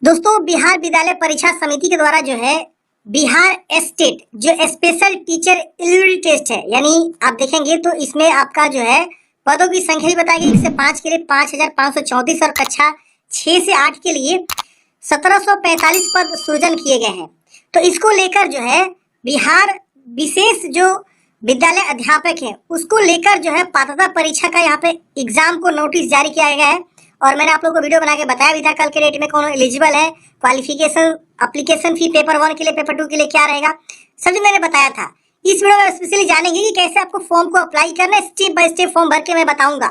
दोस्तों, बिहार विद्यालय परीक्षा समिति के द्वारा जो है बिहार स्टेट जो स्पेशल टीचर एलिजिबिलिटी टेस्ट है, यानी आप देखेंगे तो इसमें आपका जो है पदों की संख्या भी बताई गई। 1 से 5 के लिए 5534 और कक्षा 6 से 8 के लिए 1745 पद सृजन किए गए हैं। तो इसको लेकर जो है बिहार विशेष जो विद्यालय अध्यापक है उसको लेकर जो है पात्रता परीक्षा का यहाँ पे एग्जाम को नोटिस जारी किया गया है। और मैंने आप लोगों को वीडियो बना के बताया भी था कल के डेट में कौन एलिजिबल है, क्वालिफिकेशन, एप्लीकेशन फी पेपर 1 के लिए, पेपर 2 के लिए क्या रहेगा, सभी मैंने बताया था। इस वीडियो में स्पेशली जानेंगे कि कैसे आपको फॉर्म को अप्लाई करना है, स्टेप बाय स्टेप फॉर्म भर के मैं बताऊंगा।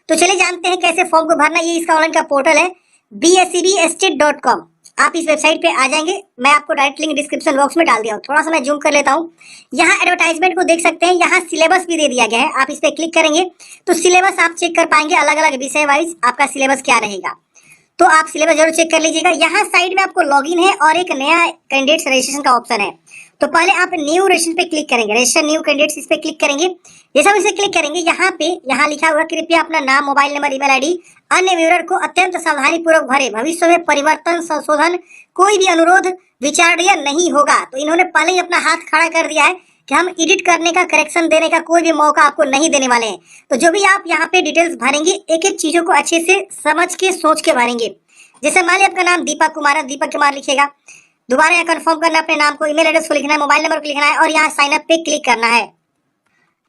तो चलिए जानते हैं कैसे फॉर्म को भरना। ये इसका ऑनलाइन का पोर्टल है bsebstate.com। आप इस वेबसाइट पे आ जाएंगे, मैं आपको डायरेक्ट लिंक डिस्क्रिप्शन बॉक्स में डाल दिया हूँ। थोड़ा सा मैं जूम कर लेता हूँ। यहाँ एडवर्टाइजमेंट को देख सकते हैं, यहाँ सिलेबस भी दे दिया गया है। आप इस पे क्लिक करेंगे तो सिलेबस आप चेक कर पाएंगे, अलग अलग विषय वाइज आपका सिलेबस क्या रहेगा। तो आप सिलेबस जरूर चेक कर लीजिएगा। यहाँ साइड में आपको लॉगिन है और एक नया कैंडिडेट रजिस्ट्रेशन का ऑप्शन है। तो पहले आप न्यू रजिस्ट्रेशन पे क्लिक करेंगे, रजिस्टर न्यू कैंडिडेट्स इस पे क्लिक करेंगे। जैसा आप इसे क्लिक करेंगे यहाँ लिखा हुआ कृपया अपना नाम, मोबाइल नंबर, ईमेल आईडी, अन्य विवरण को अत्यंत सावधानी पूर्वक भरे। भविष्य में परिवर्तन, संशोधन, कोई भी अनुरोध विचारणीय नहीं होगा। तो इन्होंने पहले ही अपना हाथ खड़ा कर दिया है कि हम एडिट करने का, करेक्शन देने का कोई भी मौका आपको नहीं देने वाले हैं। तो जो भी आप यहाँ पे डिटेल्स भरेंगे, एक एक चीजों को अच्छे से समझ के सोच के भरेंगे। जैसे मान लीजिए आपका नाम दीपक कुमार है, दीपक कुमार लिखिएगा। दोबारा यहाँ कंफर्म करना अपने नाम को, ईमेल एड्रेस को लिखना है, मोबाइल नंबर को लिखना है और यहाँ साइन अप पे क्लिक करना है।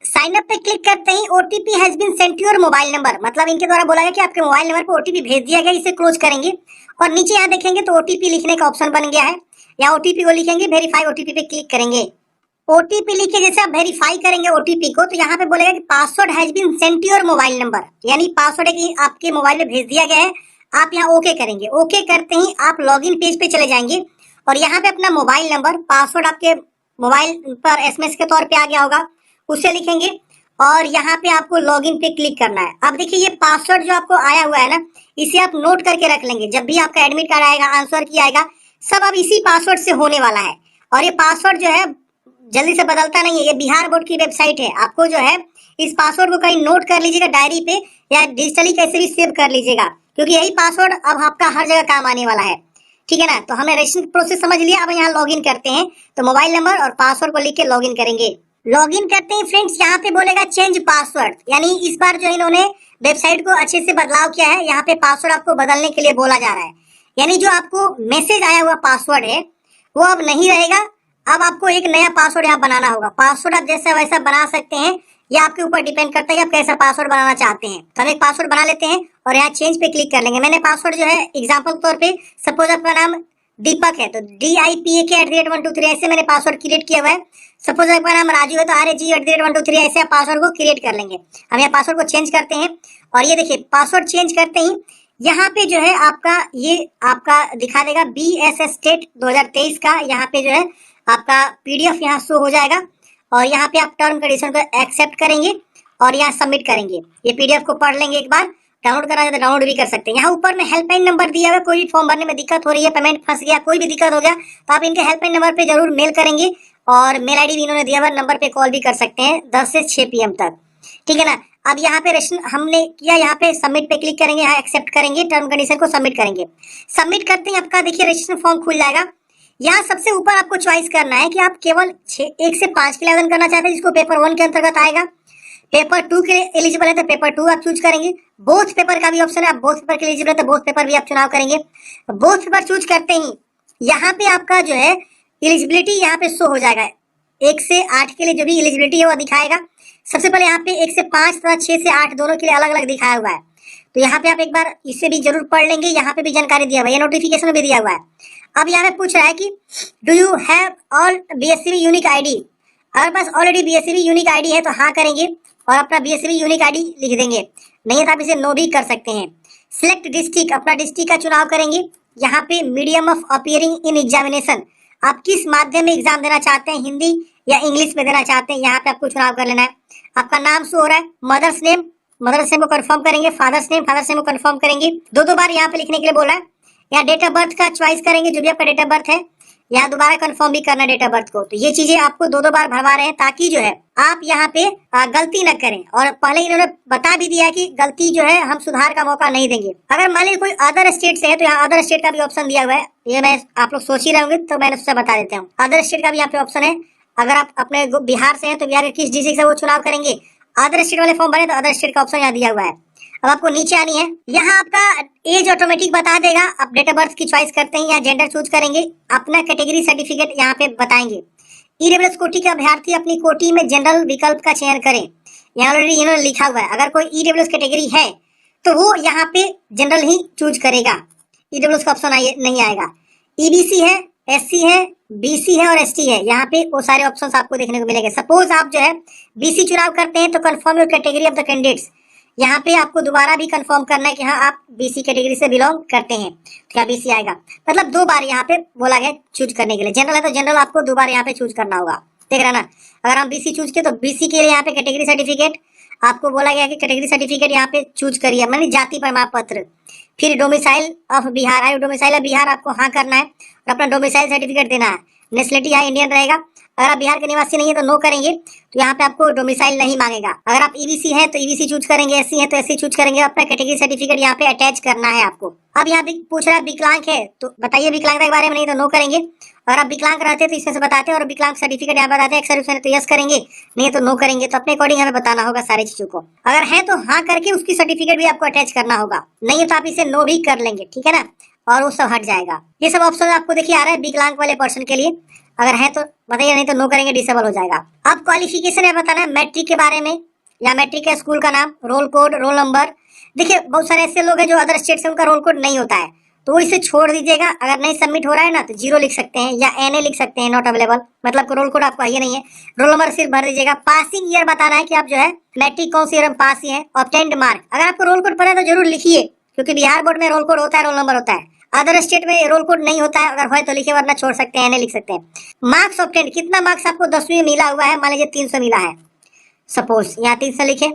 साइन अप पे क्लिक करते ही OTP has been sent to your mobile number, मतलब इनके द्वारा बोला गया कि आपके मोबाइल नंबर पर ओटीपी भेज दिया गया। इसे क्लोज करेंगे और नीचे यहाँ देखेंगे तो ओटीपी लिखने का ऑप्शन बन गया है। यहाँ ओटीपी को लिखेंगे, वेरीफाई ओटीपी पे क्लिक करेंगे। ओटीपी लिखे जैसे आप वेरीफाई करेंगे ओटीपी को, तो यहाँ पे बोलेगा कि password has been sent to your mobile number, यानी पासवर्ड है कि आपके मोबाइल में भेज दिया गया है। आप यहाँ ओके करेंगे। ओके करते ही आप लॉगिन पेज पे चले जाएंगे और यहाँ पे अपना मोबाइल नंबर, पासवर्ड आपके मोबाइल पर एसएमएस के तौर पे आ गया होगा, उसे लिखेंगे और यहाँ पे आपको लॉगिन पे क्लिक करना है। अब देखिए ये पासवर्ड जो आपको आया हुआ है ना, इसे आप नोट करके रख लेंगे। जब भी आपका एडमिट कार्ड आएगा, आंसर की आएगा, सब अब इसी पासवर्ड से होने वाला है। और ये पासवर्ड जो है जल्दी से बदलता नहीं है। ये बिहार बोर्ड की वेबसाइट है। आपको जो है इस पासवर्ड को कहीं नोट कर लीजिएगा डायरी पे या डिजिटली कैसे भी सेव कर लीजिएगा, क्योंकि यही पासवर्ड अब आपका हर जगह काम आने वाला है। ठीक है ना। तो हमने रजिस्ट्रेशन प्रोसेस समझ लिया। अब यहाँ लॉगिन करते हैं तो मोबाइल नंबर और पासवर्ड को लिख के लॉगिन करेंगे। लॉगिन करते ही फ्रेंड्स यहाँ पे बोलेगा चेंज पासवर्ड, यानी इस बार जो इन्होंने वेबसाइट को अच्छे से बदलाव किया है। यहाँ पे पासवर्ड आपको बदलने के लिए बोला जा रहा है, यानी जो आपको मैसेज आया हुआ पासवर्ड है वो अब नहीं रहेगा। अब आपको एक नया पासवर्ड यहाँ बनाना होगा। पासवर्ड आप जैसा वैसा बना सकते हैं, या आपके ऊपर डिपेंड करता है कि आप कैसा पासवर्ड बनाना चाहते हैं। तो हम एक पासवर्ड बना लेते हैं और यहाँ चेंज पे क्लिक कर लेंगे। मैंने पासवर्ड जो है एग्जांपल तौर पे, सपोज आपका नाम दीपक है तो DIPAK@123 ऐसे मैंने पासवर्ड क्रिएट किया हुआ है। सपोज आपका नाम राजू है तो RAG@123 ऐसे आप पासवर्ड को क्रिएट कर लेंगे। हम यहाँ पासवर्ड को चेंज करते हैं और ये देखिए पासवर्ड चेंज करते ही यहाँ पे जो है आपका दिखा देगा BS स्टेट 2023 का। यहाँ पे जो है आपका PDF यहाँ शो हो जाएगा और यहाँ पे आप टर्म कंडीशन को एक्सेप्ट करेंगे और यहाँ सबमिट करेंगे। ये PDF को पढ़ लेंगे, एक बार डाउनलोड करना चाहते डाउनलोड भी कर सकते हैं। यहाँ ऊपर में हेल्पलाइन नंबर दिया हुआ है। कोई भी फॉर्म भरने में दिक्कत हो रही है, पेमेंट फंस गया, कोई भी दिक्कत हो गया तो आप इनके हेल्पलाइन नंबर पे जरूर मेल करेंगे और मेल ID भी इन्होंने दिया हुआ नंबर पे कॉल भी कर सकते हैं 10 से 6 PM तक। ठीक है ना। अब यहाँ पे रजिस्ट्रेशन हमने किया, यहाँ पे सबमिट पे क्लिक करेंगे, यहाँ एक्सेप्ट करेंगे, टर्म कंडीशन को सबमिट करेंगे। सबमिट करते ही आपका देखिए रजिस्ट्रेशन फॉर्म खुल जाएगा। यहाँ सबसे ऊपर आपको चॉइस करना है कि आप केवल 1 से 5 के लिए आवेदन करना चाहते हैं, जिसको पेपर 1 के अंतर्गत आएगा। पेपर 2 के लिए एलिजिबल है तो पेपर 2 आप चूज करेंगे। बोथ पेपर का भी ऑप्शन है, आप बोथ पेपर के लिए एलिजिबल है तो बोथ पेपर भी आप चुनाव करेंगे। बोथ पेपर चूज करते ही यहाँ पे आपका जो है एलिजिबिलिटी यहाँ पे शो हो जाएगा। 1 से 8 के लिए जो भी एलिजिबिलिटी है वो दिखाएगा। सबसे पहले यहाँ पे 1 से 5 तथा 6 से 8 दोनों के लिए अलग अलग दिखाया हुआ है। तो यहाँ पे आप एक बार इसे भी जरूर पढ़ लेंगे। यहाँ पे भी जानकारी दिया हुआ है, ये नोटिफिकेशन भी दिया हुआ है। अब यहाँ पे पूछ रहा है कि do you have all BSCB unique ID। अगर पास ऑलरेडी BSCB यूनिक ID है तो हाँ करेंगे और अपना BSCB यूनिक ID लिख देंगे, नहीं है तो आप इसे नो भी कर सकते हैं। सिलेक्ट डिस्ट्रिक्ट, अपना डिस्ट्रिक्ट का चुनाव करेंगे। यहाँ पे medium of appearing in examination, आप किस माध्यम में एग्जाम देना चाहते हैं, हिंदी या इंग्लिश में देना चाहते हैं, यहाँ पे आपको चुनाव कर लेना है। आपका नाम शो हो रहा है, मदर्स नेम को कंफर्म करेंगे, फादर्स नेम को कंफर्म करेंगे। 2 बार यहाँ पे लिखने के लिए बोला है। यहाँ डेट ऑफ बर्थ का चॉइस करेंगे, जो भी आपका डेट ऑफ बर्थ है। यहाँ दोबारा कंफर्म भी करना डेट ऑफ बर्थ को। तो ये चीजें आपको दो दो बार भरवा रहे हैं ताकि जो है आप यहाँ पे गलती न करें। और पहले इन्होंने बता भी दिया कि गलती जो है हम सुधार का मौका नहीं देंगे। अगर मान लीजिए कोई अदर स्टेट से है तो यहाँ अदर स्टेट का भी ऑप्शन दिया हुआ है। ये मैं आप लोग सोच ही रहे होंगे तो मैंने उससे बता देता हूँ। अदर स्टेट का भी यहाँ पे ऑप्शन है। अगर आप अपने बिहार से हैं तो बिहार के किस डिस्ट्रिक्ट से वो चुनाव करेंगे, अदर स्टेट वाले फॉर्म भरे तो अदर स्टेट का ऑप्शन यहाँ दिया हुआ है। अब आपको नीचे आनी है, यहाँ आपका एज ऑटोमेटिक बता देगा। आप डेट ऑफ बर्थ की चॉइस करते हैं या जेंडर चूज करेंगे, अपना कैटेगरी सर्टिफिकेट यहाँ पे बताएंगे। ईडब्ल्यूएस कोटि के अभ्यर्थी अपनी कोटि में जनरल विकल्प का चयन करें। यहाँ ऑलरेडी इन्होंने लिखा हुआ है, अगर कोई ईडब्ल्यूएस कैटेगरी है तो वो यहाँ पे जनरल ही चूज करेगा, ईडब्ल्यूएस का ऑप्शन नहीं आएगा। ईबीसी है, एससी है, बीसी है और एसटी है, यहाँ पे वो सारे ऑप्शंस आपको देखने को मिलेंगे। सपोज आप जो है बीसी चुनाव करते हैं तो confirm your category of the candidates, यहाँ पे आपको दोबारा भी कंफर्म करना है कि हाँ आप बीसी कैटेगरी से बिलोंग करते हैं, तो यहाँ बीसी आएगा। मतलब दो बार यहाँ पे बोला गया चूज करने के लिए। जनरल है तो जनरल आपको दो बार यहाँ पे चूज करना होगा, देख रहे ना। अगर हम बीसी चूज किए तो बीसी के लिए यहाँ पे कैटेगरी सर्टिफिकेट आपको बोला गया कि कैटेगरी सर्टिफिकेट यहाँ पे चूज करिए, मानी जाति प्रमाण पत्र। फिर डोमिसाइल ऑफ बिहार है, डोमिसाइल ऑफ बिहार आपको हाँ करना है और अपना डोमिसाइल सर्टिफिकेट देना है। नेशनलिटी यहाँ इंडियन रहेगा। अगर आप बिहार के निवासी नहीं है तो नो करेंगे, तो यहाँ पे आपको डोमिसाइल नहीं मांगेगा। अगर आप ईबीसी है तो ईबीसी चूज करेंगे, एससी है तो एससी चूज करेंगे। अपना कैटेगरी सर्टिफिकेट यहाँ पे अटैच करना है आपको। अब यहाँ पे पूछ रहा है विकलांग है तो बताइए विकलांगता के बारे में, नहीं तो नो करेंगे। अगर आप विकलांग रहते हैं तो इसमें से बताते हैं और विकलांग सर्टिफिकेट यहाँ बताते हैं एक्स सर्विस तो यस करेंगे, नहीं तो नो करेंगे। तो अपने अकॉर्डिंग हमें बताना होगा सारी चीजों को। अगर है तो हाँ करके उसकी सर्टिफिकेट भी आपको अटैच करना होगा, नहीं है तो आप इसे नो भी कर लेंगे, ठीक है ना, और वो सब हट जाएगा। ये सब ऑप्शन आपको देखिए आ रहा है विकलांग वाले पर्सन के लिए। अगर है तो बताइए, नहीं तो नो करेंगे, डिसेबल हो जाएगा। अब क्वालिफिकेशन है बताना है मैट्रिक के बारे में या मैट्रिक के स्कूल का नाम, रोल कोड, रोल नंबर। देखिए बहुत सारे ऐसे लोग हैं जो अदर स्टेट से उनका रोल कोड नहीं होता है, तो वो इसे छोड़ दीजिएगा। अगर नहीं सबमिट हो रहा है ना तो 0 लिख सकते हैं या NA लिख सकते हैं, नॉट अवेलेबल, मतलब रोल कोड आपको ये नहीं है। रोल नंबर सिर्फ भर दीजिएगा। पासिंग ईयर बताना है कि आप जो है मैट्रिक कौन सी ईयर में पास ही है। ऑब्टेन्ड मार्क, अगर आपको रोल कोड पता है तो जरूर लिखिए, क्योंकि बिहार बोर्ड में रोल कोड होता है, रोल नंबर होता है। अदर स्टेट में रोल कोड नहीं होता है, अगर हो तो लिखे, वरना छोड़ सकते हैं, NA लिख सकते हैं। मार्क्स ऑब्टेन्ड, कितना मार्क्स आपको 10वीं में मिला हुआ है, मान लीजिए 300 मिला है, सपोज यहाँ 300 लिखे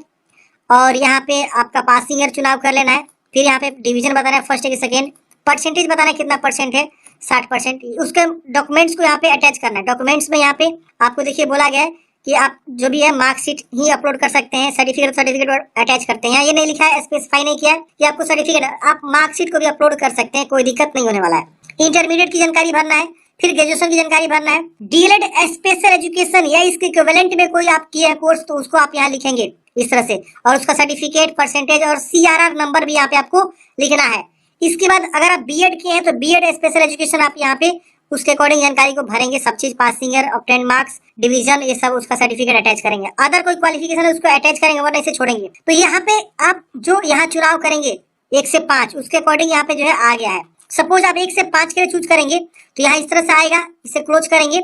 और यहाँ पे आपका पासिंग ईयर चुनाव कर लेना है। फिर यहाँ पे डिवीजन बताना है, फर्स्ट के सेकेंड, परसेंटेज बताना है कितना परसेंट है, 60%। उसके डॉक्यूमेंट्स को यहाँ पे अटैच करना है। डॉक्यूमेंट्स में यहाँ पे आपको देखिए बोला गया है कि आप जो भी है मार्कशीट ही अपलोड कर सकते हैं, सर्टिफिकेट अटैच करते हैं। ये नहीं लिखा है, स्पेसिफाई नहीं किया है कि आपको सर्टिफिकेट, आप मार्कशीट को भी अपलोड कर सकते हैं, कोई दिक्कत नहीं होने वाला है। इंटरमीडिएट की जानकारी भरना है, फिर ग्रेजुएशन की जानकारी भरना है। डीएलएड स्पेशल एजुकेशन या इसके इक्विवेलेंट में कोई आप किए हैं कोर्स तो उसको आप यहाँ लिखेंगे इस तरह से, और उसका सर्टिफिकेट, परसेंटेज और CRR नंबर भी यहाँ पे आपको लिखना है। इसके बाद अगर आप बीएड किए हैं तो बीएड स्पेशल एजुकेशन आप यहाँ पे उसके अकॉर्डिंग जानकारी को भरेंगे, सब चीज, passing year, obtained marks, division, ये सब उसका सर्टिफिकेट अटैच करेंगे। अदर कोई क्वालिफिकेशन है उसको अटैच करेंगे, वरना इसे छोड़ेंगे। तो यहाँ पे आप जो यहाँ चुनाव करेंगे 1 से 5, उसके अकॉर्डिंग यहाँ पे जो है आ गया है। सपोज आप 1 से 5 के लिए चूज करेंगे तो यहाँ इस तरह से आएगा, इसे क्लोज करेंगे।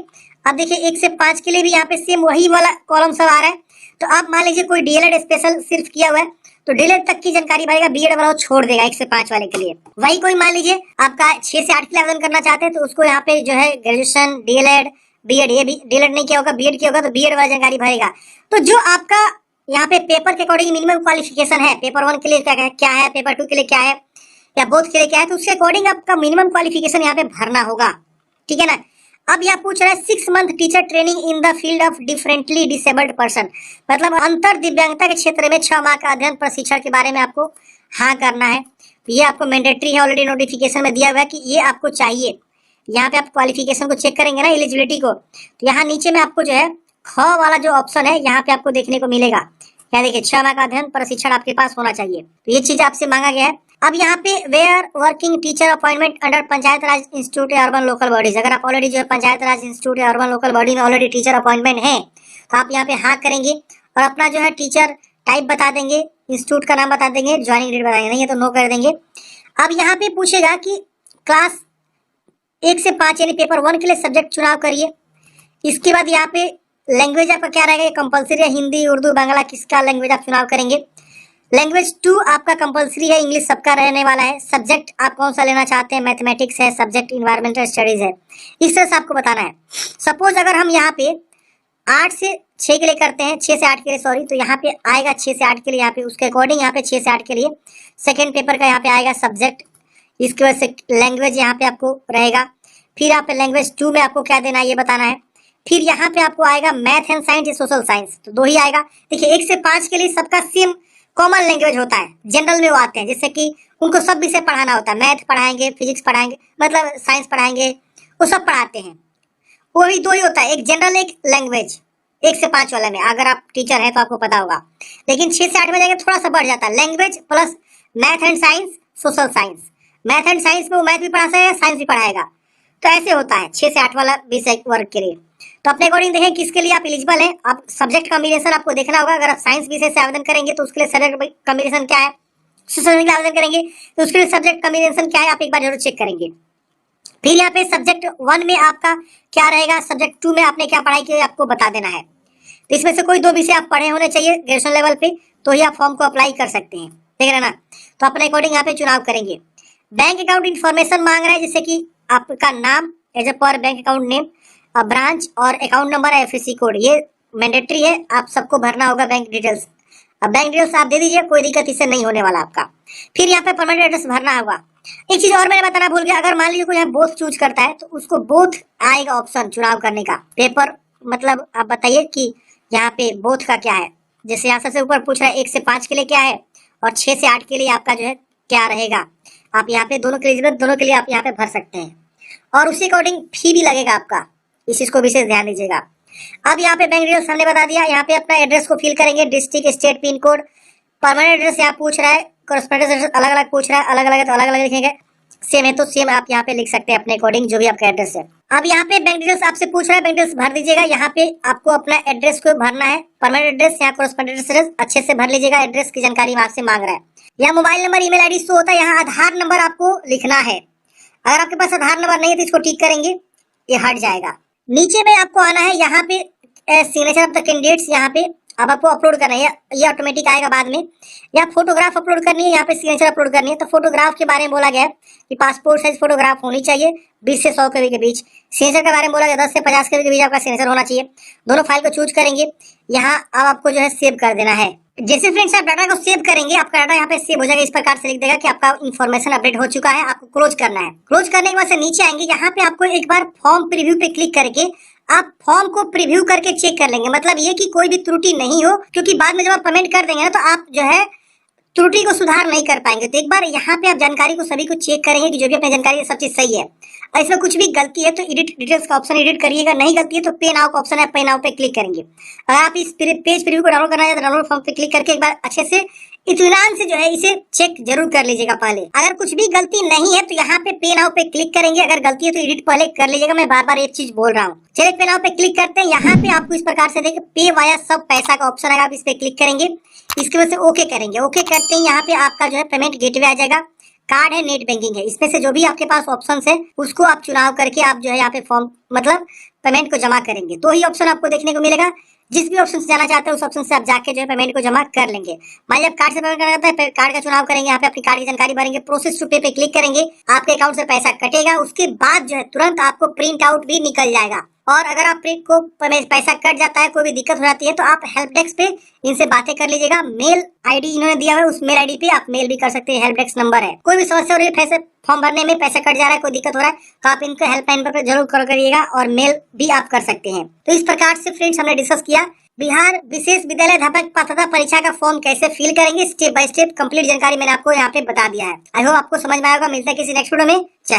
अब देखिए 1 से 5 के लिए भी यहाँ पे सेम वही वाला कॉलम सब आ रहा है। तो आप मान लीजिए कोई डीएलएड स्पेशल सिर्फ किया हुआ है तो डीएलएड तक की जानकारी भरेगा, बीएड वाला छोड़ देगा 1 से 5 वाले के लिए। वही कोई मान लीजिए आपका 6 से 8 के लिए आवेदन करना चाहते हैं तो उसको यहाँ पे जो है ग्रेजुएशन, डीएलएड, बीएड, ये भी डीएलएड नहीं किया होगा, बीएड किया होगा तो बीएड वाला जानकारी भरेगा। तो जो आपका यहाँ पे पेपर के अकॉर्डिंग मिनिमम क्वालिफिकेशन है, पेपर 1 के लिए क्या है, पेपर 2 के लिए क्या है, या बोथ के लिए क्या है, तो उसके अकॉर्डिंग आपका मिनिमम क्वालिफिकेशन यहाँ पे भरना होगा, ठीक है ना। अब यहाँ पूछ रहा है 6 month teacher training in the field of differently disabled person, मतलब अंतर दिव्यांगता के क्षेत्र में 6 माह का अध्ययन प्रशिक्षण के बारे में आपको हाँ करना है। तो ये आपको मैंडेटरी है, ऑलरेडी नोटिफिकेशन में दिया हुआ है कि ये आपको चाहिए। यहाँ पे आप क्वालिफिकेशन को चेक करेंगे ना, एलिजिबिलिटी को, तो यहाँ नीचे में आपको जो है ख वाला जो ऑप्शन है यहाँ पे आपको देखने को मिलेगा। क्या देखिए 6 माह का अध्ययन प्रशिक्षण आपके पास होना चाहिए, तो ये चीज आपसे मांगा गया है। अब यहाँ पे where working teacher appointment under Panchayat Raj institute या अर्बन लोकल बॉडीज, अगर आप ऑलरेडी जो है पंचायत राज इंस्टीट्यूट या अर्बन लोकल बॉडी में ऑलरेडी टीचर अपॉइंटमेंट है तो आप यहाँ पे हाँ करेंगे और अपना जो है टीचर टाइप बता देंगे, इंस्टीट्यूट का नाम बता देंगे, ज्वाइनिंग डेट बताएंगे, नहीं है तो नो कर देंगे। अब यहाँ पे पूछेगा कि क्लास 1 से 5 यानी पेपर 1 के लिए सब्जेक्ट चुनाव करिए। इसके बाद यहाँ पे लैंग्वेज आपका क्या रहेगा, कंपल्सरी है, हिंदी, उर्दू, बांग्ला, किसका लैंग्वेज आप चुनाव करेंगे। लैंग्वेज 2 आपका कंपल्सरी है, इंग्लिश सबका रहने वाला है। सब्जेक्ट आप कौन सा लेना चाहते हैं, मैथमेटिक्स है, सब्जेक्ट इन्वायरमेंटल स्टडीज है, इस तरह से आपको बताना है। सपोज अगर हम यहाँ पे 8 से 6 के लिए करते हैं, 6 से 8 के लिए सॉरी, तो यहाँ पे आएगा 6 से 8 के लिए, यहाँ पे उसके अकॉर्डिंग यहाँ पे 6 से 8 के लिए सेकेंड पेपर का यहाँ पे आएगा सब्जेक्ट, इसके वजह से लैंग्वेज यहाँ पे आपको रहेगा। फिर यहाँ पे लैंग्वेज 2 में आपको क्या देना है ये बताना है। फिर यहाँ पे आपको आएगा मैथ एंड साइंस या सोशल साइंस, तो 2 ही आएगा। देखिए 1 से 5 के लिए सबका सेम कॉमन लैंग्वेज होता है, जनरल में वो आते हैं, जिससे कि उनको सब विषय पढ़ाना होता है, मैथ पढ़ाएंगे, फिजिक्स पढ़ाएंगे, मतलब साइंस पढ़ाएंगे, वो सब पढ़ाते हैं। वो भी 2 ही होता है, एक जनरल एक लैंग्वेज, 1 से 5 वाले में। अगर आप टीचर हैं तो आपको पता होगा। लेकिन 6 से 8 में जाएंगे थोड़ा सा बढ़ जाता है, language plus math and science, social science. Math and science में वो मैथ भी पढ़ा सकता है, साइंस भी पढ़ाएगा। तो ऐसे होता है 6 से 8 वाला विषय वर्ग के लिए। तो अपने अकॉर्डिंग देखें किसके लिए आप एलिजिबल हैं। आप सब्जेक्ट कॉम्बिनेशन आपको देखना होगा। अगर आप साइंस विषय से आवेदन करेंगे तो उसके लिए सब्जेक्ट कॉम्बिनेशन क्या है, सोशल में आवेदन करेंगे तो उसके लिए सब्जेक्ट कॉम्बिनेशन क्या है, आप एक बार जरूर चेक करेंगे। फिर यहाँ पे सब्जेक्ट 1 में आपका क्या रहेगा, सब्जेक्ट 2 में आपने क्या पढ़ाई की आपको बता देना है। तो इसमें से कोई 2 विषय आप पढ़े होने चाहिए ग्रेजुएशन लेवल पे, तो ही आप फॉर्म को अप्लाई कर सकते हैं, देख रहे ना। तो अपने अकॉर्डिंग यहाँ पे चुनाव करेंगे। बैंक अकाउंट इन्फॉर्मेशन मांग रहा है, जैसे कि आपका नाम एज ए पर बैंक अकाउंट नेम, ब्रांच और अकाउंट नंबर, एफएससी कोड, ये मैंडेटरी है, आप सबको भरना होगा बैंक डिटेल्स। अब बैंक डिटेल्स आप दे दीजिए, कोई दिक्कत इससे नहीं होने वाला आपका। फिर यहाँ पे परमानेंट एड्रेस भरना होगा। एक चीज और मैंने बताना भूल गया, अगर मान लीजिए कोई यहाँ बोथ चूज करता है तो उसको बोथ आएगा ऑप्शन चुनाव करने का। पेपर मतलब आप बताइए कि यहाँ पे बोथ का क्या है। जैसे यहाँ सबसे ऊपर पूछ रहा है 1 से 5 के लिए क्या है और 6 से 8 के लिए आपका जो है क्या रहेगा। आप यहाँ पे दोनों के लिए दोनों के लिए आप यहाँ पे भर सकते हैं, और उसी अकॉर्डिंग फी भी लगेगा आपका, इस चीज को विशेष ध्यान दीजिएगा। अब यहाँ पे बैंक डिटेल्स हमने बता दिया। यहाँ पे अपना एड्रेस को फिल करेंगे, district, state, pin code. Permanent address यहाँ पूछ रहा है, कॉरेस्पोंडेंस एड्रेस अलग अलग पूछ रहा है, अलग अलग है तो अलग अलग लिखेंगे, सेम है तो सेम आप यहाँ पे लिख सकते हैं अपने अकॉर्डिंग जो भी आपका एड्रेस है। अब यहाँ पे बैंक डिटेल्स आपसे पूछ रहा है, बैंक डिटेल्स भर दीजिएगा। यहाँ पे आपको अपना एड्रेस को भरना है, परमानेंट एड्रेस, यहाँ कॉरेस्पोंडेंस एड्रेस अच्छे से भर लीजिएगा। एड्रेस की जानकारी आपसे मांग रहा है। यहाँ mobile number, email ID show होता है, यहाँ आधार नंबर आपको लिखना है। अगर आपके पास आधार नंबर नहीं है तो इसको टिक करेंगे, ये हट जाएगा। नीचे में आपको आना है, यहाँ पे सिग्नेचर ऑफ द कैंडिडेट्स, यहाँ पे अब आपको अपलोड करना है, ये ऑटोमेटिक आएगा बाद में। या फोटोग्राफ अपलोड करनी है, यहाँ पे सिग्नेचर अपलोड करनी है। तो फोटोग्राफ के बारे में बोला गया है कि पासपोर्ट साइज फोटोग्राफ होनी चाहिए 20 से 100 कभी के बीच। सिग्नेचर के बारे में बोला गया 10 से 50 कभी के बीच आपका सिग्नेचर होना चाहिए। दोनों फाइल को चूज करेंगे। यहाँ अब आपको जो है सेव कर देना है। जैसे फ्रेंड्स आप डाटा को सेव करेंगे, आपका डाटा यहाँ पे सेव हो जाएगा। इस प्रकार से लिख देगा कि आपका इन्फॉर्मेशन अपडेट हो चुका है, आपको क्लोज करना है। क्लोज करने के बाद से नीचे आएंगे, यहाँ पे आपको एक बार फॉर्म प्रीव्यू पे क्लिक करके आप फॉर्म को प्रीव्यू करके चेक कर लेंगे। मतलब ये कि कोई भी त्रुटि नहीं हो, क्योंकि बाद में जब आप पेमेंट कर देंगे ना तो आप जो है त्रुटि को सुधार नहीं कर पाएंगे। तो एक बार यहाँ पे आप जानकारी को सभी को चेक करेंगे कि जो भी अपनी जानकारी है सब चीज सही है। और इसमें कुछ भी गलती है तो एडिट डिटेल्स का ऑप्शन एडिट करिएगा, नहीं गलती है तो पे नाउ का ऑप्शन है, पे नाउ पे क्लिक करेंगे। अगर आप इस पेज प्रीव्यू को डाउनलोड करना है तो डाउनलोड फॉर्म पे क्लिक करके एक बार अच्छे से इत्मीनान से जो है इसे चेक जरूर कर लीजिएगा पहले। अगर कुछ भी गलती नहीं है तो यहाँ पे नाउ पे क्लिक करेंगे, अगर गलती है तो एडिट पहले कर लीजिएगा। मैं बार बार एक चीज बोल रहा हूँ। चलिए पे नाउ पे क्लिक करते हैं। यहाँ पे आपको इस प्रकार से देखिए पे वाया सब पैसा का ऑप्शन आएगा, आप इस पे क्लिक करेंगे। इसके वजह से ओके करेंगे। ओके करते हैं यहाँ पे आपका जो है पेमेंट गेटवे आ जाएगा, कार्ड है, नेट बैंकिंग है। इसमें से जो भी आपके पास ऑप्शन है उसको आप चुनाव करके आप जो है यहाँ पे फॉर्म मतलब पेमेंट को जमा करेंगे। तो ही ऑप्शन आपको देखने को मिलेगा। जिस भी ऑप्शन से जाना चाहते हैं उस ऑप्शन से आप जाके जो है पेमेंट को जमा कर लेंगे। मान लीजिए कार्ड से पेमेंट करना चाहते हैं, कार्ड का चुनाव करेंगे, यहाँ पे अपनी कार्ड की जानकारी भरेंगे, प्रोसेस टू पे पे क्लिक करेंगे, आपके अकाउंट से पैसा कटेगा। उसके बाद जो है तुरंत आपको प्रिंट आउट भी निकल जाएगा। और अगर आप प्रिंट को पैसा कट जाता है, कोई भी दिक्कत हो जाती है तो आप हेल्प डेस्क पे इनसे बातें कर लीजिएगा। मेल आईडी इन्होंने दिया हुआ है, उस मेल आईडी पे आप मेल भी कर सकते हैं। हेल्प डेस्क नंबर है। कोई भी समस्या हो रही है, पैसे फॉर्म भरने में पैसा कट जा रहा है, कोई दिक्कत हो रहा है तो आप इनको हेल्पलाइन पर जरूर कॉल करिएगा और मेल भी आप कर सकते हैं। तो इस प्रकार से फ्रेंड्स हमने डिस्कस किया बिहार विशेष विद्यालय अध्यापक पात्रता परीक्षा का फॉर्म कैसे फिल करेंगे, स्टेप बाय स्टेप कंप्लीट जानकारी मैंने आपको यहाँ पे बता दिया है। आई होप आपको समझ में आएगा। मिलता है किसी नेक्स्ट वीडियो में।